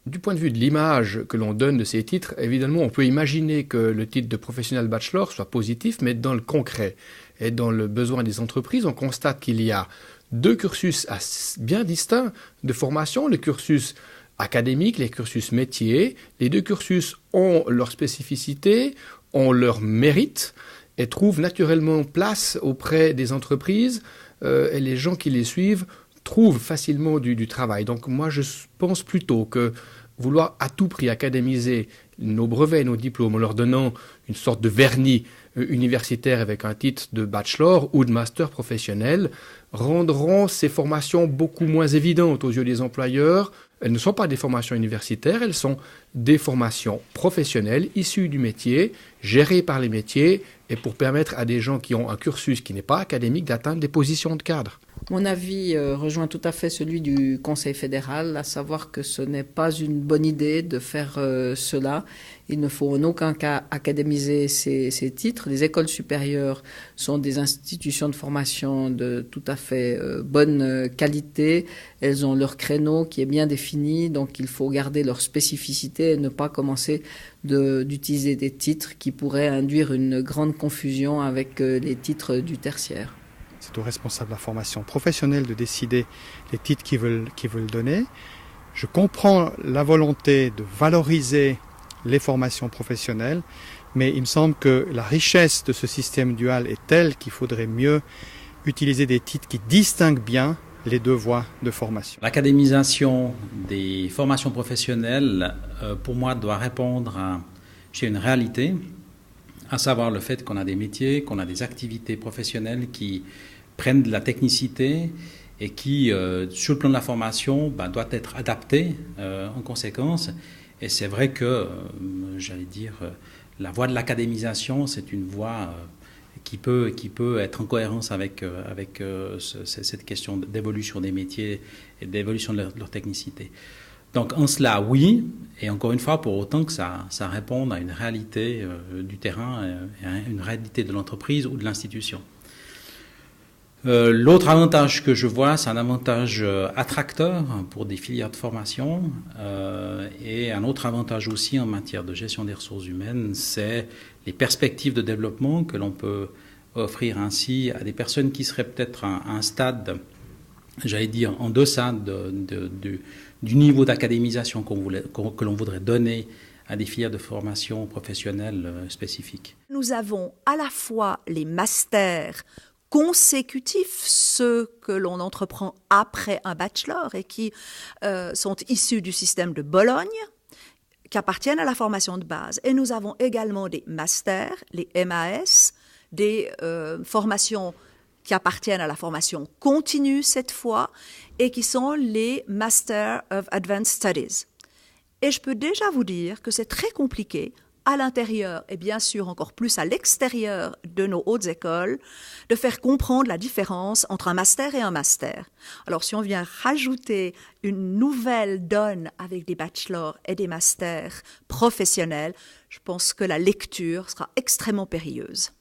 Du point de vue de l'image que l'on donne de ces titres, évidemment, on peut imaginer que le titre de professionnel bachelor soit positif, mais dans le concret et dans le besoin des entreprises, on constate qu'il y a deux cursus bien distincts de formation, le cursus académique, les cursus métiers. Les deux cursus ont leur spécificité, ont leur mérite et trouvent naturellement place auprès des entreprises et les gens qui les suivent trouvent facilement du travail. Donc moi, je pense plutôt que vouloir à tout prix académiser nos brevets et nos diplômes en leur donnant une sorte de vernis universitaire avec un titre de bachelor ou de master professionnel rendront ces formations beaucoup moins évidentes aux yeux des employeurs. Elles ne sont pas des formations universitaires, elles sont des formations professionnelles issues du métier, gérées par les métiers et pour permettre à des gens qui ont un cursus qui n'est pas académique d'atteindre des positions de cadre. Mon avis rejoint tout à fait celui du Conseil fédéral, à savoir que ce n'est pas une bonne idée de faire cela. Il ne faut en aucun cas académiser ces titres. Les écoles supérieures sont des institutions de formation de tout à fait bonne qualité. Elles ont leur créneau qui est bien défini, donc il faut garder leur spécificité et ne pas commencer d'utiliser des titres qui pourraient induire une grande confusion avec les titres du tertiaire. C'est aux responsables de la formation professionnelle de décider les titres qu'ils veulent donner. Je comprends la volonté de valoriser les formations professionnelles, mais il me semble que la richesse de ce système dual est telle qu'il faudrait mieux utiliser des titres qui distinguent bien les deux voies de formation. L'académisation des formations professionnelles, pour moi, doit répondre à une réalité, à savoir le fait qu'on a des métiers, qu'on a des activités professionnelles qui prennent de la technicité et qui, sur le plan de la formation, doivent être adaptées en conséquence. Et c'est vrai que, la voie de l'académisation, c'est une voie qui peut être en cohérence avec cette question d'évolution des métiers et d'évolution de leur technicité. Donc en cela, oui, et encore une fois, pour autant que ça réponde à une réalité du terrain, et à une réalité de l'entreprise ou de l'institution. L'autre avantage que je vois, c'est un avantage attracteur pour des filières de formation et un autre avantage aussi en matière de gestion des ressources humaines, c'est les perspectives de développement que l'on peut offrir ainsi à des personnes qui seraient peut-être à un stade, en deçà du niveau d'académisation que l'on voudrait donner à des filières de formation professionnelle spécifiques. Nous avons à la fois les masters consécutifs, ceux que l'on entreprend après un bachelor et qui sont issus du système de Bologne, qui appartiennent à la formation de base. Et nous avons également des masters, les MAS, des formations qui appartiennent à la formation continue cette fois, et qui sont les Master of Advanced Studies. Et je peux déjà vous dire que c'est très compliqué à l'intérieur et bien sûr encore plus à l'extérieur de nos hautes écoles, de faire comprendre la différence entre un master et un master. Alors si on vient rajouter une nouvelle donne avec des bachelors et des masters professionnels, je pense que la lecture sera extrêmement périlleuse.